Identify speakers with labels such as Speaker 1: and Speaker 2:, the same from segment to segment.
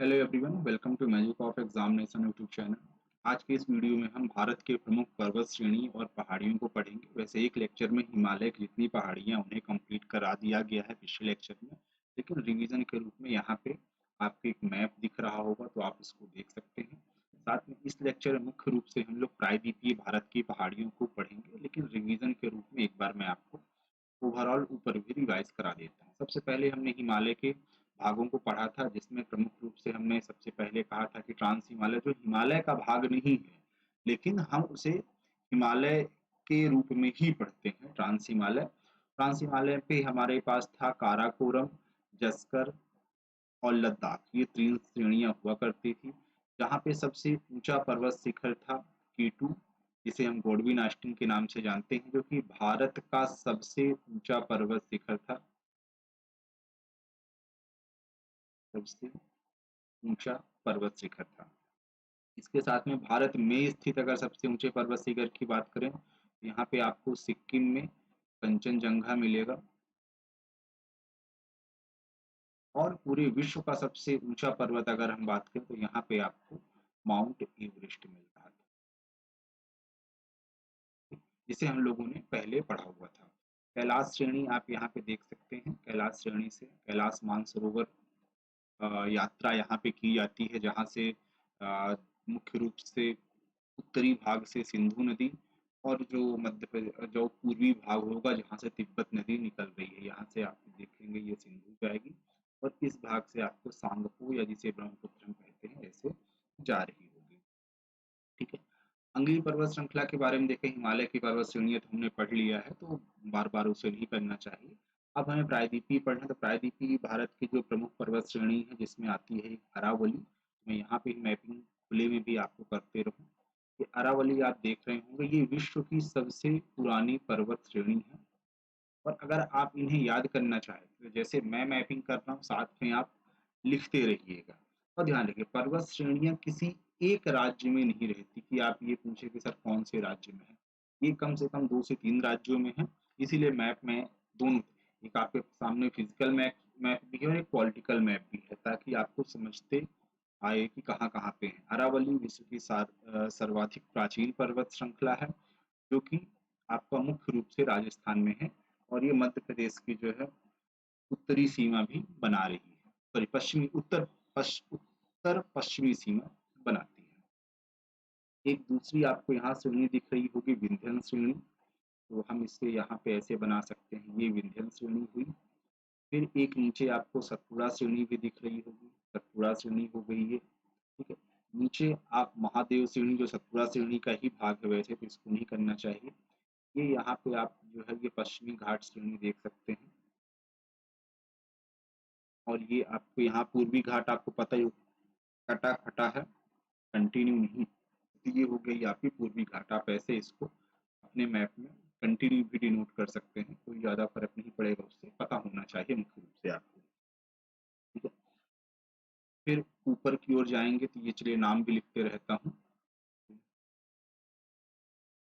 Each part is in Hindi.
Speaker 1: Hello everyone, welcome to magic of examination YouTube channel. आज के इस वीडियो में हम भारत के प्रमुख पर्वत श्रेणी और पहाड़ियों को पढ़ेंगे। वैसे एक लेक्चर में हिमालय की जितनी पहाड़ियां उन्हें कंप्लीट करा दिया गया है पिछले लेक्चर में, लेकिन रिवीजन के रूप में यहाँ पे आपको एक मैप दिख रहा होगा तो आप इसको देख सकते हैं। साथ में इस लेक्चर में मुख्य रूप से हम लोग प्रायद्वीपीय भारत की पहाड़ियों को पढ़ेंगे, लेकिन रिवीजन के रूप में एक बार मैं आपको ओवरऑल ऊपर भी रिवाइज करा देता हूँ। सबसे पहले हमने हिमालय के भागों को पढ़ा था, जिसमें प्रमुख रूप से हमने सबसे पहले कहा था कि ट्रांस हिमालय जो हिमालय का भाग नहीं है, लेकिन हम उसे हिमालय के रूप में ही पढ़ते हैं। ट्रांस हिमालय पे हमारे पास था काराकोरम, जस्कर और लद्दाख, ये तीन श्रेणियां हुआ करती थी। जहाँ पे सबसे ऊंचा पर्वत शिखर था K2, जिसे हम गॉडविन ऑस्टिन के नाम से जानते हैं, जो कि भारत का सबसे ऊंचा पर्वत शिखर था। सबसे ऊंचा पर्वत शिखर था। इसके साथ में भारत में स्थित अगर सबसे ऊंचे पर्वत शिखर की बात करें तो यहाँ पे आपको सिक्किम में कंचनजंगा मिलेगा, और पूरे विश्व का सबसे ऊंचा पर्वत अगर हम बात करें तो यहाँ पे आपको माउंट एवरेस्ट मिलता है, जिसे हम लोगों ने पहले पढ़ा हुआ था। कैलाश श्रेणी आप यहाँ पे देख सकते हैं। कैलाश श्रेणी से कैलाश मानसरोवर यात्रा यहाँ पे की जाती है, जहाँ से मुख्य रूप से उत्तरी भाग से सिंधु नदी, और जो मध्य प्रदेश जो पूर्वी भाग होगा जहाँ से तिब्बत नदी निकल रही है, यहाँ से आप देखेंगे ये सिंधु जाएगी, और इस भाग से आपको सांगपो या जिसे ब्रह्मपुत्र हम कहते हैं ऐसे जा रही होगी। ठीक है। अंगीर पर्वत श्रृंखला के बारे में देखें। हिमालय की पर्वत श्रेणियां तो हमने पढ़ लिया है, तो बार बार उसे नहीं करना चाहिए। अब हमें प्रायद्वीपीय पढ़ना, तो प्रायद्वीपीय भारत की जो प्रमुख पर्वत श्रेणी है जिसमें आती है अरावली। मैं यहाँ पे मैपिंग खुले में भी आपको करते रहूं। ये अरावली आप देख रहे होंगे, ये विश्व की सबसे पुरानी पर्वत श्रेणी है। और अगर आप इन्हें याद करना चाहें तो जैसे मैं मैपिंग कर रहा हूँ, साथ में आप लिखते रहिएगा। और ध्यान रखिए, पर्वत श्रेणियां किसी एक राज्य में नहीं रहती कि आप ये पूछे कि सर कौन से राज्य में है। ये कम से कम 2 से 3 राज्यों में है। इसीलिए मैप में दोनों, एक आपके सामने फिजिकल मैप मैप भी है और एक पॉलिटिकल मैप भी है, ताकि आपको समझते आए कि कहाँ कहाँ पे है। अरावली विश्व की सर्वाधिक प्राचीन पर्वत श्रृंखला है, जो कि आपका मुख्य रूप से राजस्थान में है, और ये मध्य प्रदेश की जो है उत्तरी सीमा भी बना रही है, सॉरी पश्चिमी उत्तर पश्चिमी सीमा बनाती है। एक दूसरी आपको यहाँ श्रेणी दिख रही होगी, विंध्यन श्रेणी। तो हम इसे यहाँ पे ऐसे बना सकते हैं, ये विंध्यन श्रेणी हुई। फिर एक नीचे आपको सतपुड़ा श्रेणी भी दिख रही होगी, सतपुड़ा श्रेणी हो गई है। ठीक है। नीचे आप महादेव श्रेणी, जो सतपुड़ा श्रेणी का ही भाग है, वैसे तो इसको नहीं करना चाहिए। ये यहाँ पे आप जो है ये पश्चिमी घाट श्रेणी देख सकते हैं, और ये आपको यहाँ पूर्वी घाट आपको पता ही कटा फटा है, कंटिन्यू नहीं। तो ये हो गई आपकी पूर्वी घाट। आप ऐसे इसको अपने मैप में कंटिन्यू भी डिनोट कर सकते हैं, कोई ज्यादा फर्क नहीं पड़ेगा, उससे पता होना चाहिए मुख्य रूप से आपको। ठीक है। फिर ऊपर की ओर जाएंगे तो ये चलिए नाम भी लिखते रहता हूँ।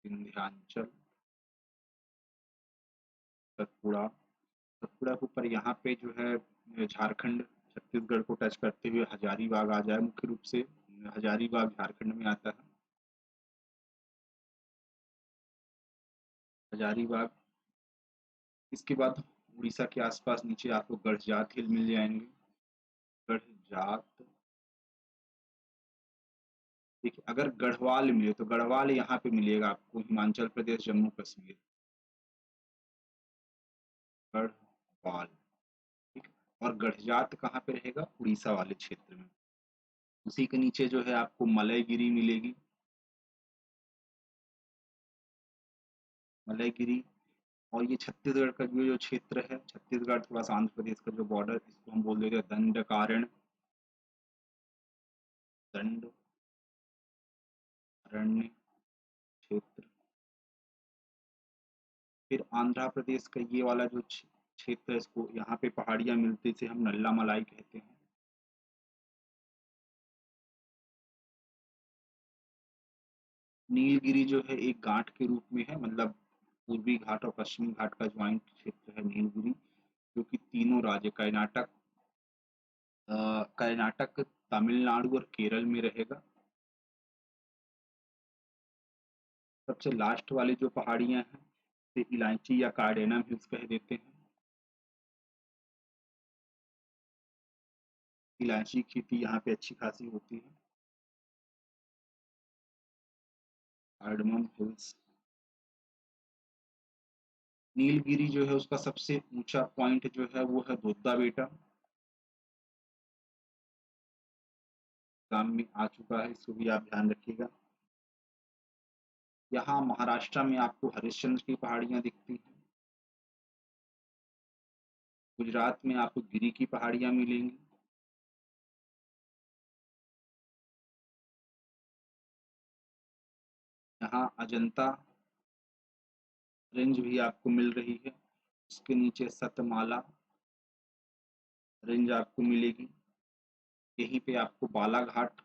Speaker 1: विंध्याचल, सतपुड़ा। सतपुड़ा के ऊपर यहाँ पे जो है झारखंड छत्तीसगढ़ को टच करते हुए हजारीबाग आ जाए, मुख्य रूप से हजारीबाग झारखंड में आता है। हजारीबाग। इसके बाद उड़ीसा के आसपास नीचे आपको गढ़जात हिल मिल जाएंगे। गढ़जात। देखिए, अगर गढ़वाल मिले तो गढ़वाल यहाँ पे मिलेगा आपको, हिमाचल प्रदेश जम्मू कश्मीर। गढ़वाल। ठीक है। और गढ़जात कहाँ पे रहेगा, उड़ीसा वाले क्षेत्र में। उसी के नीचे जो है आपको मलयगिरी मिलेगी। मलयगिरी। और ये छत्तीसगढ़ का जो जो क्षेत्र है, छत्तीसगढ़ थोड़ा सा आंध्र प्रदेश का जो बॉर्डर, इसको हम बोल देते हैं दंडकारण्य। दंडकारण्य क्षेत्र। फिर आंध्र प्रदेश का ये वाला जो क्षेत्र है, इसको यहाँ पे पहाड़ियां मिलती है, इसे हम नल्ला मलाई कहते हैं। नीलगिरी जो है एक घाट के रूप में है, मतलब पूर्वी घाट और पश्चिमी घाट का ज्वाइंट क्षेत्र है नीलगिरी, जो कि तीनों राज्य कर्नाटक, कर्नाटक, तमिलनाडु और केरल में रहेगा। सबसे लास्ट वाली जो पहाड़ियाँ हैं, इसे इलायची या कार्डेनम हिल्स कह देते हैं। इलायची की खेती यहाँ पे अच्छी खासी होती है। Cardamom hills. नीलगिरी जो है उसका सबसे ऊंचा पॉइंट जो है वो है दोद्दा बेटा। एग्जाम में आ चुका है, इसको भी आप ध्यान रखिएगा। यहाँ महाराष्ट्र में आपको हरिश्चंद्र की पहाड़ियाँ दिखती हैं। गुजरात में आपको गिरी की पहाड़ियाँ मिलेंगी। यहाँ अजंता रेंज भी आपको मिल रही है। उसके नीचे सतमाला रेंज आपको मिलेगी। यहीं पे आपको बालाघाट,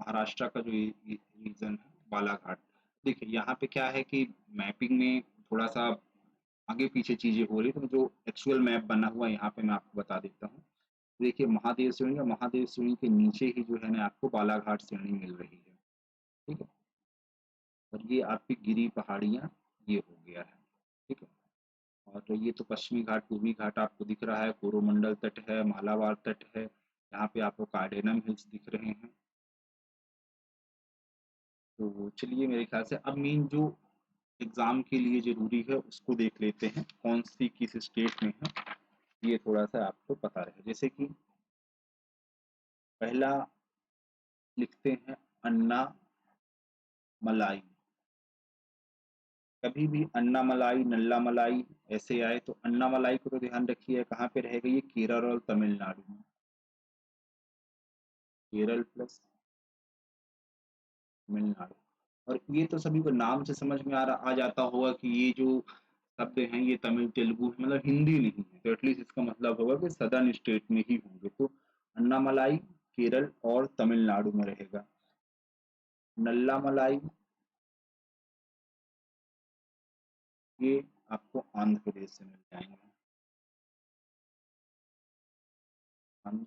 Speaker 1: महाराष्ट्र का जो रीजन है बालाघाट। देखिए यहाँ पे क्या है कि मैपिंग में थोड़ा सा आगे पीछे चीजें हो रही, तो जो एक्चुअल मैप बना हुआ है यहाँ पे मैं आपको बता देता हूँ। देखिए महादेव श्रेणी और महादेव श्रेणी के नीचे ही जो है ना आपको बालाघाट श्रेणी मिल रही है। ठीक है, और ये आपकी गिरी पहाड़ियाँ ये हो गया है। ठीक है, और ये तो पश्चिमी घाट पूर्वी घाट आपको दिख रहा है, कोरोमंडल तट है, मालाबार तट है, यहाँ पे आपको कार्डेनम हिल्स दिख रहे हैं। तो चलिए मेरे ख्याल से अब मेन जो एग्जाम के लिए जरूरी है उसको देख लेते हैं, कौन सी किस स्टेट में है ये थोड़ा सा आपको पता रहे। जैसे कि पहला लिखते हैं अन्ना मलाई। कभी भी अन्ना मलाई, नल्ला मलाई ऐसे आए तो अन्ना मलाई को तो ध्यान रखिए कहाँ पे रहेगा, ये केरल और तमिलनाडु में। केरल प्लस तमिलनाडु। और ये तो सभी को नाम से समझ में आ जाता होगा कि ये जो शब्द हैं ये तमिल तेलुगु मतलब हिंदी नहीं है, तो एटलीस्ट इसका मतलब होगा कि सदर्न स्टेट में ही होंगे। तो अन्नामलाई केरल और तमिलनाडु में रहेगा। नल्ला मलाई ये आपको आंध्र प्रदेश से मिल जाएंगे। आंध्र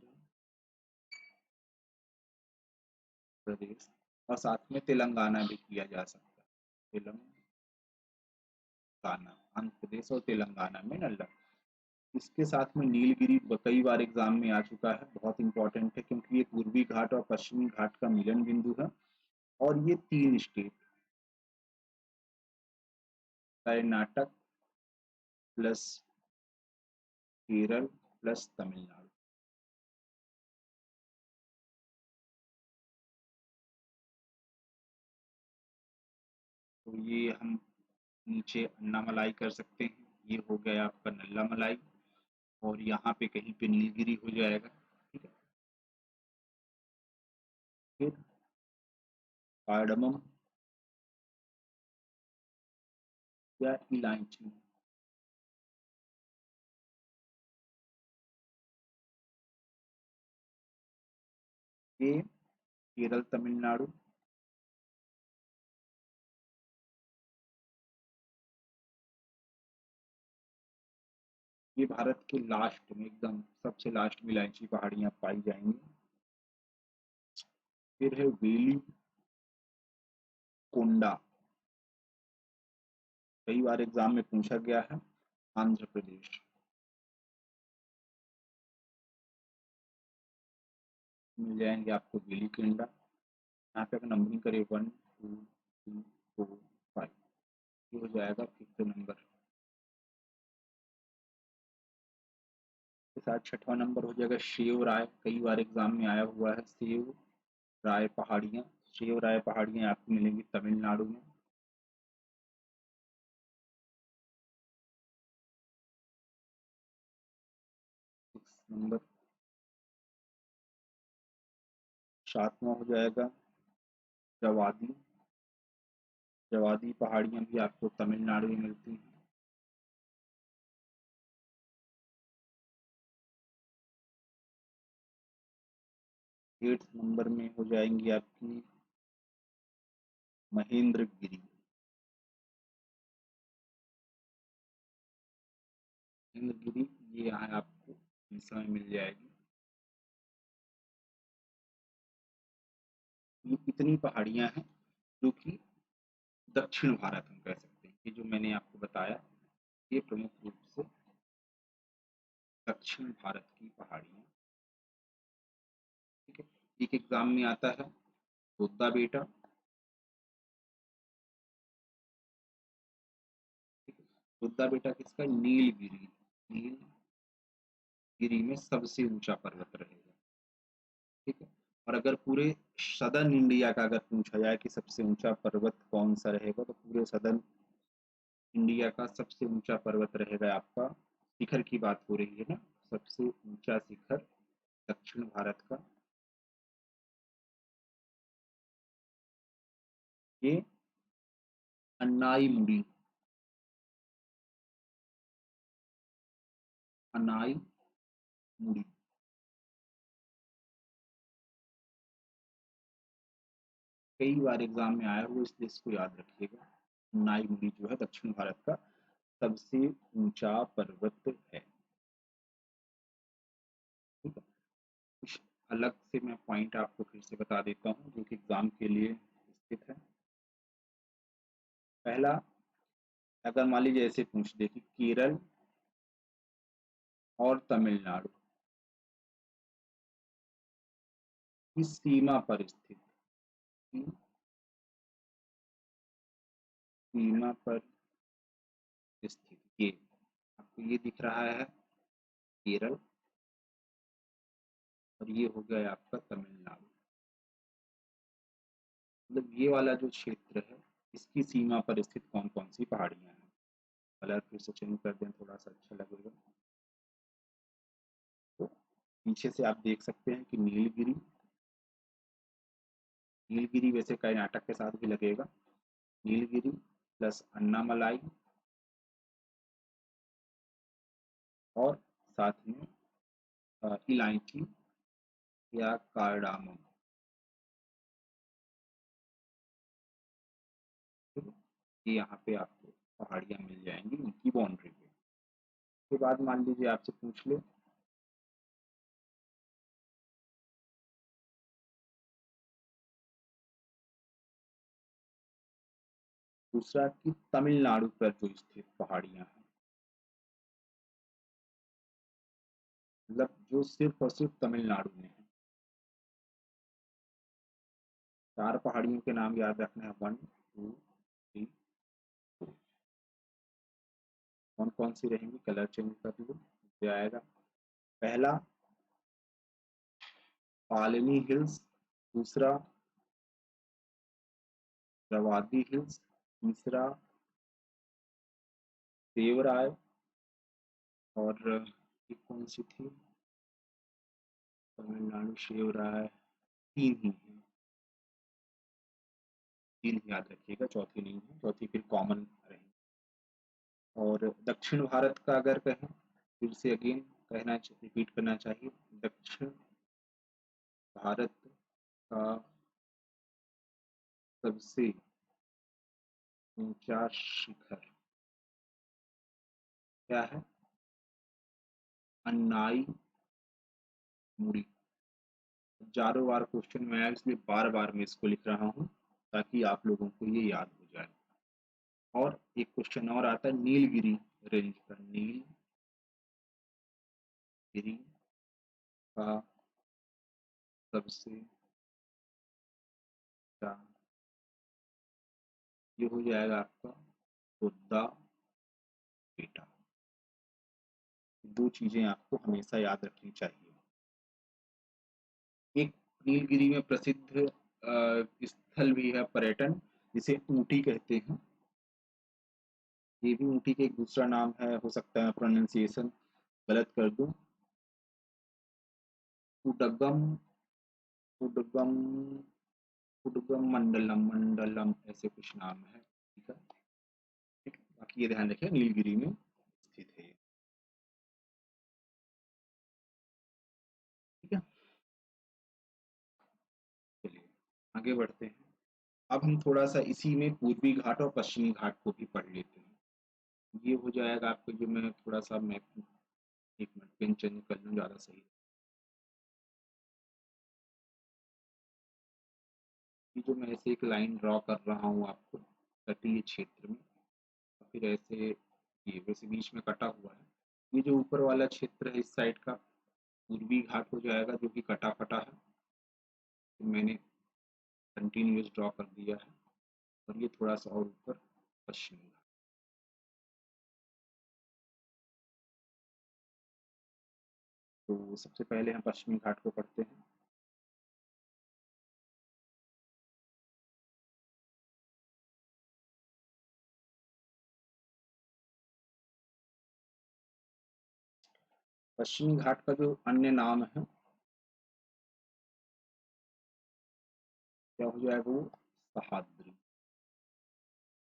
Speaker 1: प्रदेश, और साथ में तेलंगाना भी किया जा सकता है। तेलंगाना, आंध्र प्रदेश और तेलंगाना में नल्ला। इसके साथ में नीलगिरी कई बार एग्जाम में आ चुका है, बहुत इंपॉर्टेंट है क्योंकि ये पूर्वी घाट और पश्चिमी घाट का मिलन बिंदु है। और ये तीन state, Karnataka plus Kerala plus Tamil Nadu. तो ये हम नीचे अन्नामलाई कर सकते हैं, ये हो गया आपका नल्ला मलाई, और यहाँ पे कहीं पे नीलगिरी हो जाएगा। ठीक है, फिर कार्डमम या इलायची, ये केरल तमिलनाडु। ये भारत के लास्ट में एकदम सबसे लास्ट में इलायची पहाड़ियाँ पाई जाएंगी। फिर है वेली कोंडा, कई बार एग्जाम में पूछा गया है, आंध्र प्रदेश मिल जाएंगे आपको वेली कोंडा। यहाँ पे अगर नंबरिंग करें 1 2 3 4 5, ये हो जाएगा 5th नंबर के साथ। 6वां नंबर हो जाएगा शिव राय, कई बार एग्जाम में आया हुआ है, शिव राय पहाड़ियाँ। शिव राय पहाड़ियाँ आपको मिलेंगी तमिलनाडु में। 6 नंबर। 7वां हो जाएगा जवादी। जवादी पहाड़ियाँ भी आपको तमिलनाडु में मिलती हैं। 8 नंबर में हो जाएंगी आपकी महेंद्रगिरी। महेंद्रगिरी ये यहाँ आपको इस समय मिल जाएगी। ये इतनी पहाड़ियाँ हैं जो कि दक्षिण भारत हम कह सकते हैं। ये जो मैंने आपको बताया, ये प्रमुख रूप से दक्षिण भारत की पहाड़ियाँ, ठीक है। एक एग्जाम में आता है गोद्दा बेटा, ठीक है। गोद्दा बेटा किसका? नीलगिरी, नीलगिरी में सबसे ऊंचा पर्वत रहेगा, ठीक है। और अगर पूरे सदर्न इंडिया का अगर पूछा जाए कि सबसे ऊंचा पर्वत कौन सा रहेगा, तो पूरे सदर्न इंडिया का सबसे ऊंचा पर्वत रहेगा आपका, शिखर की बात हो रही है ना, सबसे ऊंचा शिखर दक्षिण भारत का, ये अन्नाई मुड़ी, अन्नाई मुड़ी। कई बार एग्जाम में आया हुआ, इसलिए इसको याद रखिएगा। अन्नाई मुड़ी जो है दक्षिण भारत का सबसे ऊंचा पर्वत है, ठीक है। कुछ अलग से मैं पॉइंट आपको फिर से बता देता हूँ जो कि एग्जाम के लिए स्थित है। पहला, अगर मान लीजिए ऐसे पूछ दे कि केरल और तमिलनाडु की सीमा पर स्थित, की सीमा पर स्थित, ये आपको ये दिख रहा है केरल, और ये हो गया आपका तमिलनाडु। मतलब ये वाला जो क्षेत्र है, इसकी सीमा पर स्थित कौन कौन सी पहाड़ियां हैं। कलर फिर से चेंज कर दें, थोड़ा सा अच्छा लगेगा। तो पीछे से आप देख सकते हैं कि नीलगिरी, नीलगिरी वैसे कर्नाटक के साथ भी लगेगा, नीलगिरी प्लस अन्नामलाई, और साथ में इलायची या कार्डामम, ठीक है? ये यहाँ पे आपको पहाड़ियाँ मिल जाएंगी उनकी बाउंड्री पे। उसके बाद मान लीजिए आपसे पूछ ले दूसरा कि तमिलनाडु पर जो स्थित पहाड़ियाँ हैं, मतलब जो सिर्फ और सिर्फ तमिलनाडु में है। चार पहाड़ियों के नाम याद रखना है, 1 2 3 4। कौन कौन सी रहेंगी, कलर चेंज कर लो, ये आएगा। पहला पालनी हिल्स, दूसरा रवादी हिल्स, तीसरा देवराय, और ये कौन सी थी, तमिलनाडु शिवराय, तीन ही है, तीन याद रखिएगा, चौथी नहीं है, चौथी फिर कॉमन रहेगी। और दक्षिण भारत का अगर कहें, फिर से अगेन कहना, रिपीट करना चाहिए, दक्षिण भारत का सबसे ऊंचा शिखर क्या है? अन्नाई मुड़ी। हजारों बार क्वेश्चन में आया, इसलिए बार बार मैं इसको लिख रहा हूँ ताकि आप लोगों को ये याद हो जाए। और एक क्वेश्चन और आता है नीलगिरी रेंज का, नीलगिरी का सबसे ऊंचा, ये हो जाएगा आपका गोद्दा बेटा। दो चीजें आपको हमेशा याद रखनी चाहिए। एक नीलगिरी में प्रसिद्ध स्थल भी है पर्यटन, जिसे ऊटी कहते हैं। ये भी ऊटी का एक दूसरा नाम है, हो सकता है प्रोनाउंसिएशन गलत कर दूं। उडगम, उडगम, उडगम मंडलम, मंडलम ऐसे कुछ नाम है, ठीक है। ठीक है? बाकी ये ध्यान रखिए नीलगिरी में स्थित है, ठीक है। चलिए आगे बढ़ते हैं। अब हम थोड़ा सा इसी में पूर्वी घाट और पश्चिमी घाट को भी पढ़ लेते हैं। ये हो जाएगा आपको, जो मैं थोड़ा सा मैप, एक मिनट पेन चेंज कर लूँ, ज़्यादा सही ये जो मैं ऐसे एक लाइन ड्रॉ कर रहा हूँ आपको तटीय क्षेत्र में, और फिर ऐसे ये वैसे बीच में कटा हुआ है। ये जो ऊपर वाला क्षेत्र है इस साइड का पूर्वी घाट हो जाएगा, जो कि कटा फटा है। तो मैंने कंटिन्यूस ड्रॉ कर दिया है, और ये थोड़ा सा और ऊपर पश्चिमी घाट। तो सबसे पहले हम पश्चिमी घाट को पढ़ते हैं। पश्चिमी घाट का जो अन्य नाम है क्या हो जाएगा, वो सह्याद्री।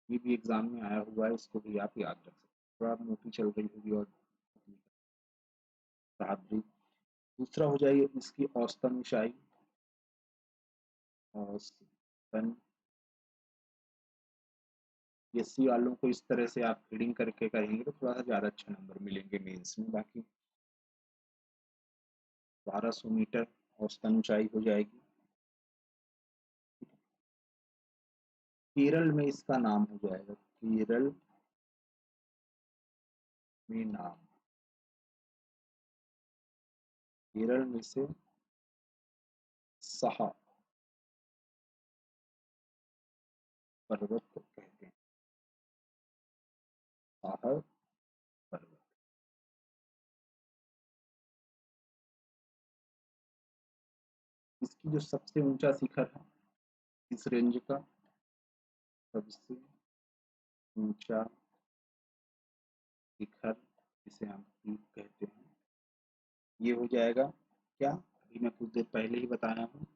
Speaker 1: ये भी एग्जाम में आया हुआ है, इसको भी आप याद रख सकते हैं। थोड़ा मोटी चल रही होगी और सह्याद्री। दूसरा हो जाएगी इसकी औसतन ऊंचाई, औसतन। एससी वालों को इस तरह से आप रीडिंग करके करेंगे तो थोड़ा सा ज़्यादा अच्छे नंबर मिलेंगे मेंस में। बाकी 1200 मीटर औसतन ऊंचाई हो जाएगी। केरल में इसका नाम हो जाएगा, केरल में नाम, केरल में से सहा पर्वत को कहते हैं, साहा पर्वत। इसकी जो सबसे ऊंचा शिखर है इस रेंज का, सबसे ऊंचा शिखर जिसे हम पीक कहते हैं, ये हो जाएगा क्या, अभी मैं कुछ देर पहले ही बताया हूँ,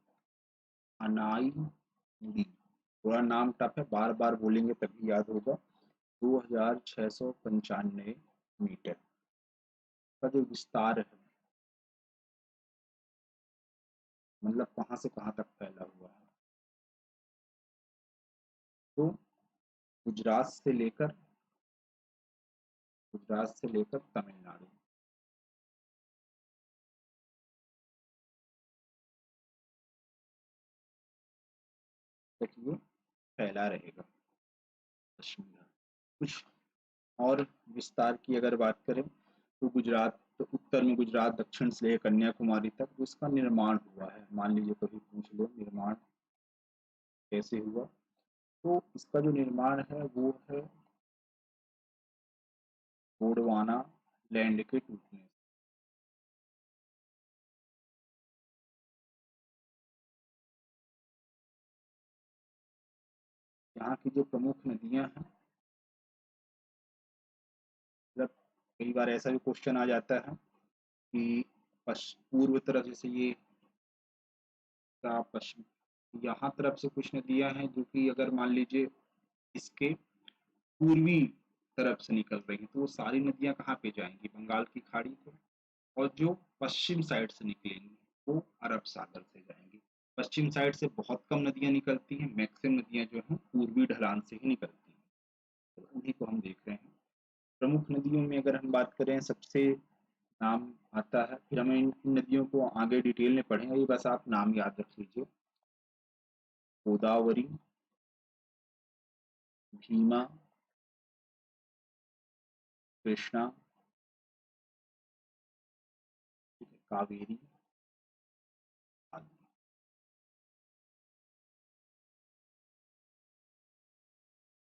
Speaker 1: अनाई मुड़ी। थोड़ा नाम टफ है, बार बार बोलेंगे तभी याद होगा। 2695 मीटर का जो विस्तार है, मतलब कहाँ से कहाँ तक फैला हुआ है, तो गुजरात से लेकर तमिलनाडु तक ये फैला रहेगा पश्चिमी घाट। कुछ और विस्तार की अगर बात करें तो गुजरात, तो उत्तर में गुजरात, दक्षिण से लेकर कन्याकुमारी तक जो इसका निर्माण हुआ है, मान लीजिए कभी पूछ लो निर्माण कैसे हुआ, तो इसका जो निर्माण है वो है गोंडवाना लैंड के टूटने से। यहाँ की जो प्रमुख नदियां हैं, मतलब कई बार ऐसा भी क्वेश्चन आ जाता है कि पूर्व तरफ जैसे ये का पश्चिम, यहाँ तरफ से कुछ नदियां हैं जो कि अगर मान लीजिए इसके पूर्वी तरफ से निकल रही हैं, तो वो सारी नदियां कहाँ पे जाएंगी, बंगाल की खाड़ी को। और जो पश्चिम साइड से निकलेंगी वो अरब सागर से जाएंगी। पश्चिम साइड से बहुत कम नदियां निकलती हैं, मैक्सिमम नदियां जो हैं पूर्वी ढलान से ही निकलती हैं, तो उन्हीं को हम देख रहे हैं। प्रमुख नदियों में अगर हम बात करें, सबसे नाम आता है, फिर हमें इन नदियों को आगे डिटेल में पढ़ेंगे, ये बस आप नाम याद रख लीजिए। गोदावरी, भीमा, कृष्णा, कावेरी आदि।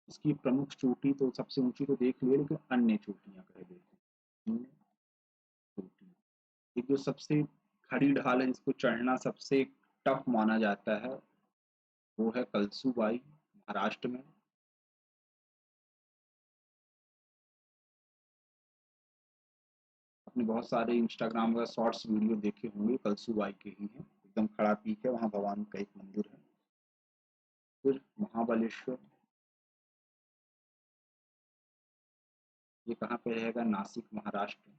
Speaker 1: इसकी प्रमुख चोटी तो सबसे ऊंची तो देख लिए, लेकिन अन्य चोटियां कह देते हैं, अन्य चोटियां। एक जो सबसे खड़ी ढाल है जिसको चढ़ना सबसे टफ माना जाता है, वो है कलसूबाई, महाराष्ट्र में। आपने बहुत सारे इंस्टाग्राम का शॉर्ट्स वीडियो देखे होंगे, कलसूबाई के ही हैं, एकदम खड़ा पीक है, वहाँ भगवान का एक मंदिर है। फिर महाबलेश्वर, ये कहाँ पे रहेगा, नासिक महाराष्ट्र,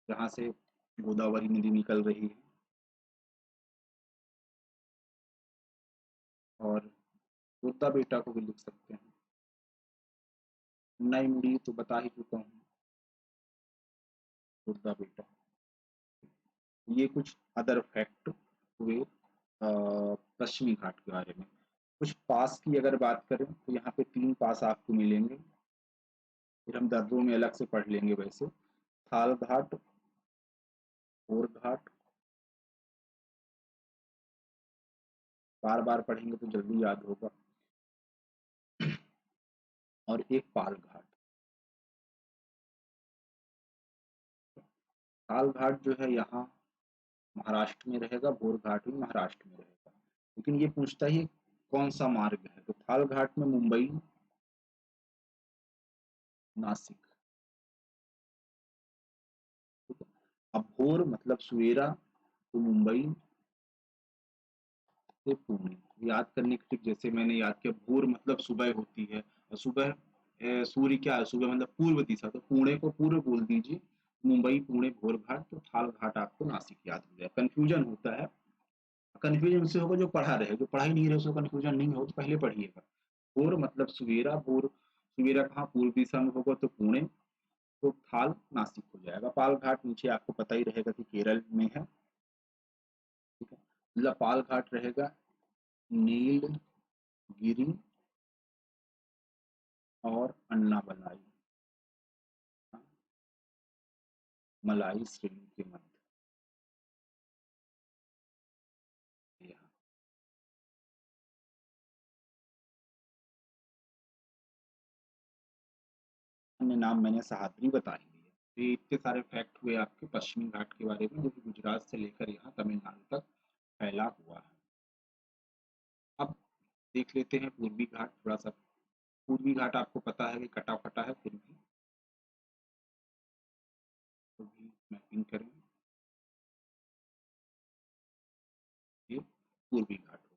Speaker 1: जहाँ से गोदावरी नदी निकल रही है। और रुद्रा बेटा को भी लिख सकते हैं। नई मुड़ी तो बता ही चुका हूँ, रुद्रा बेटा। ये कुछ अदर फैक्ट हुए पश्चिमी घाट के बारे में। कुछ पास की अगर बात करें तो यहाँ पे 3 पास आपको मिलेंगे, फिर हम दर्रों में अलग से पढ़ लेंगे वैसे। थाल घाट, और घाट, बार-बार पढ़ेंगे तो जल्दी याद होगा, और एक पाल घाट। थाल घाट जो है यहाँ महाराष्ट्र में रहेगा, भोर घाट भी महाराष्ट्र में रहेगा। लेकिन ये पूछता ही कौन सा मार्ग है, तो थाल घाट में मुंबई, नासिक। ठीक है? अब भोर मतलब सवेरा, तो मुंबई से पुणे। याद करने के ठीक जैसे मैंने याद किया, भोर मतलब सुबह होती है, और सुबह सूर्य क्या है, सुबह मतलब पूर्व दिशा, तो पुणे को पूर्व बोल दीजिए। मुंबई, पुणे, भोर घाट, तो थाल घाट आपको नासिक याद हो जाए। कंफ्यूजन होता है, कंफ्यूजन उससे होगा जो पढ़ा रहे, जो पढ़ा ही नहीं रहे उसको कंफ्यूजन नहीं हो, तो पहले पढ़िएगा। भोर मतलब सवेरा, भोर सवेरा कहाँ, पूर्व दिशा में होगा तो पुणे, तो थाल नासिक हो जाएगा। पाल घाट नीचे आपको पता ही रहेगा कि केरल में है। ठीक है, मतलब पाल घाट रहेगा नीलगिरी और अन्नामलाई, मलाई श्रेणी के मध्य यहाँ। अन्य नाम मैंने सह्याद्री बता ही दिए। ये इतने सारे फैक्ट हुए आपके पश्चिमी घाट के बारे में, जो कि गुजरात से लेकर यहाँ तमिलनाडु तक फैला हुआ है। अब देख लेते हैं पूर्वी घाट थोड़ा सा। पूर्वी घाट आपको पता है कि कटा फटा है, फिर भी तो भी मैपिंग करें, ये पूर्वी घाट हो।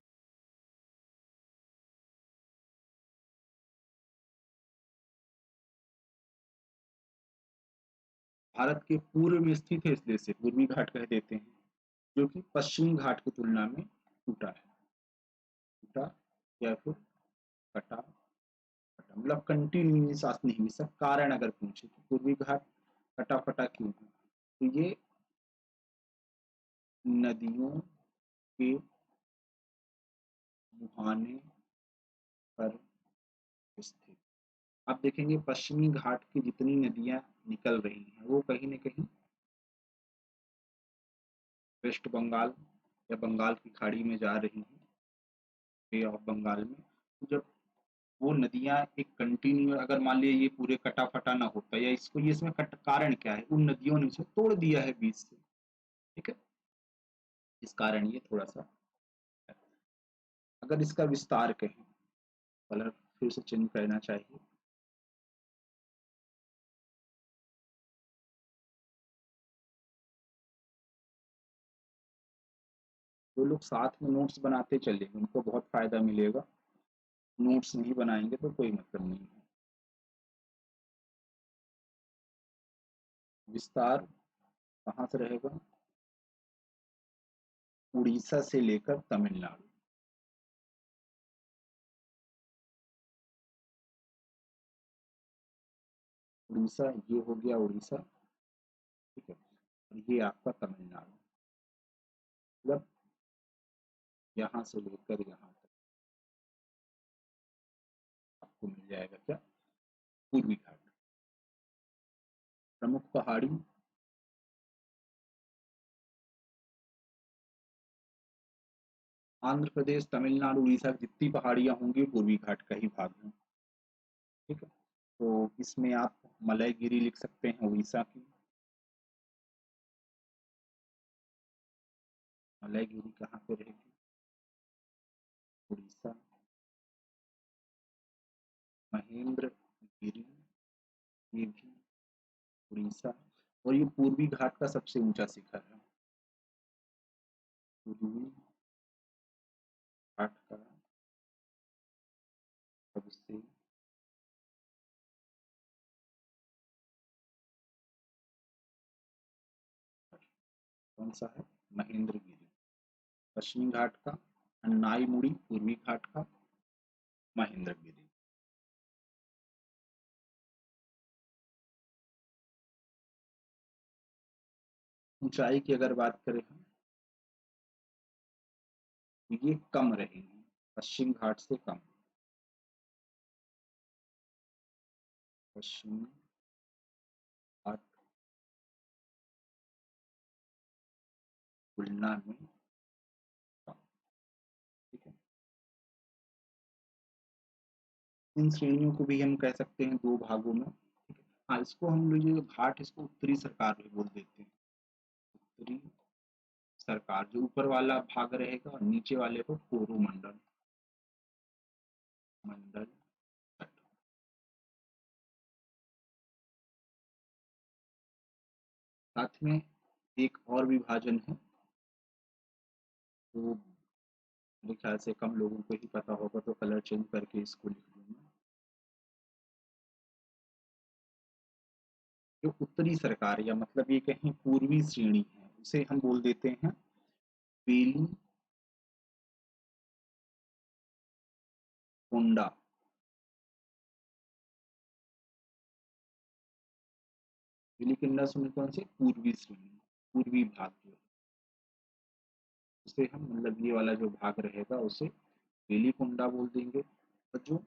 Speaker 1: भारत के पूर्व में स्थित है, इसलिए से पूर्वी घाट कह देते हैं, जो कि पश्चिमी घाट की तुलना में टूटा है। टूटा या फिर कटा फटा, मतलब कंटिन्यूस सांस नहीं। सब कारण अगर पूछे तो पूर्वी घाट कटा फटा क्यों है, तो ये नदियों के मुहाने पर स्थित। आप देखेंगे पश्चिमी घाट की जितनी नदियां निकल रही हैं, वो कहीं न कहीं वेस्ट बंगाल या बंगाल की खाड़ी में जा रही हैं, बे ऑफ बंगाल में। तो जब वो नदियां एक कंटिन्यू, अगर मान लीजिए ये पूरे कटा फटा ना होता, या इसको ये इसमें कट कारण क्या है, उन नदियों ने उसे तोड़ दिया है बीच से। ठीक है, इस कारण ये थोड़ा सा है। अगर इसका विस्तार कहें, कलर फिर से चेंज करना चाहिए, जो लोग साथ में नोट्स बनाते चलेंगे उनको बहुत फायदा मिलेगा। नोट्स नहीं बनाएंगे तो कोई मतलब नहीं है। विस्तार कहाँ से रहेगा, उड़ीसा से लेकर तमिलनाडु। उड़ीसा ये हो गया उड़ीसा, ठीक है, और ये आपका तमिलनाडु, मतलब यहाँ से लेकर यहाँ तक आपको मिल जाएगा क्या, पूर्वी घाट। प्रमुख पहाड़ी, आंध्र प्रदेश, तमिलनाडु, उड़ीसा की जितनी पहाड़ियां होंगी पूर्वी घाट का ही भाग है। ठीक है, तो इसमें आप मलयगिरी लिख सकते हैं उड़ीसा की। मलयगिरी कहाँ पे रहेगी, उड़ीसा। महेंद्र गिरी, ये भी उड़ीसा। और ये पूर्वी घाट का सबसे ऊंचा शिखर है, पूर्वी घाट का सबसे कौन सा है, महेंद्र गिरी। पश्चिमी घाट का अन्नाई मुड़ी, पूर्वी घाट का महेंद्र गिरी। ऊंचाई की अगर बात करें हम, ये कम रहेंगी, पश्चिम घाट से कम। पश्चिमी घाट तुलना में कम। ठीक है, इन श्रेणियों को भी हम कह सकते हैं दो भागों में। ठीक है, हाँ, इसको हम लोग जो घाट इसको उत्तरी सरकार भी बोल देते हैं। उत्तरी सरकार जो ऊपर वाला भाग रहेगा और नीचे वाले को कोरोमंडल मंडल तट। साथ में एक और विभाजन है, तो मेरे ख्याल से कम लोगों को ही पता होगा, तो कलर चेंज करके इसको लिख लूंगा। जो उत्तरी सरकार या मतलब ये कहीं पूर्वी श्रेणी है, उसे हम बोल देते हैं बेली कोंडा। बेली कोंडा सुने कौन से, पूर्वी श्रेणी, पूर्वी भाग जो है उसे हम मतलब ये वाला जो भाग रहेगा उसे बेली कोंडा बोल देंगे, और जो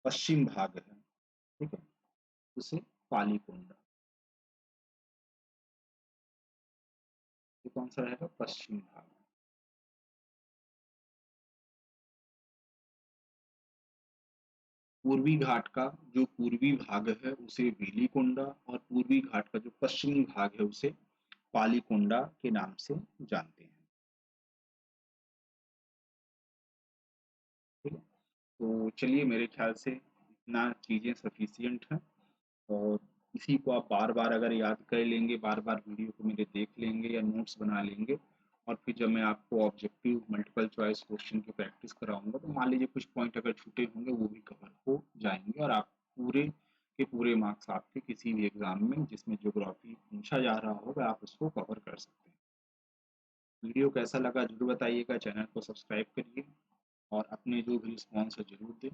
Speaker 1: पश्चिम भाग है, ठीक है, उसे पाली कोंडा। ये कौन सा रहेगा, पश्चिम भाग। पूर्वी घाट का जो पूर्वी भाग है उसे वेलिकोंडा, और पूर्वी घाट का जो पश्चिमी भाग है उसे पालीकोंडा के नाम से जानते हैं। ठीक है, तो चलिए मेरे ख्याल से इतना चीजें सफिशियंट हैं, और इसी को आप बार बार अगर याद कर लेंगे, बार बार वीडियो को मेरे देख लेंगे या नोट्स बना लेंगे, और फिर जब मैं आपको ऑब्जेक्टिव मल्टीपल चॉइस क्वेश्चन की प्रैक्टिस कराऊंगा, तो मान लीजिए कुछ पॉइंट अगर छूटे होंगे वो भी कवर हो जाएंगे, और आप पूरे के पूरे मार्क्स आपके किसी भी एग्जाम में जिसमें ज्योग्राफी पूछा जा रहा होगा आप उसको कवर कर सकते हैं। वीडियो कैसा लगा जरूर बताइएगा, चैनल को सब्सक्राइब करिए और अपने जो भी रिस्पॉन्स है जरूर दें।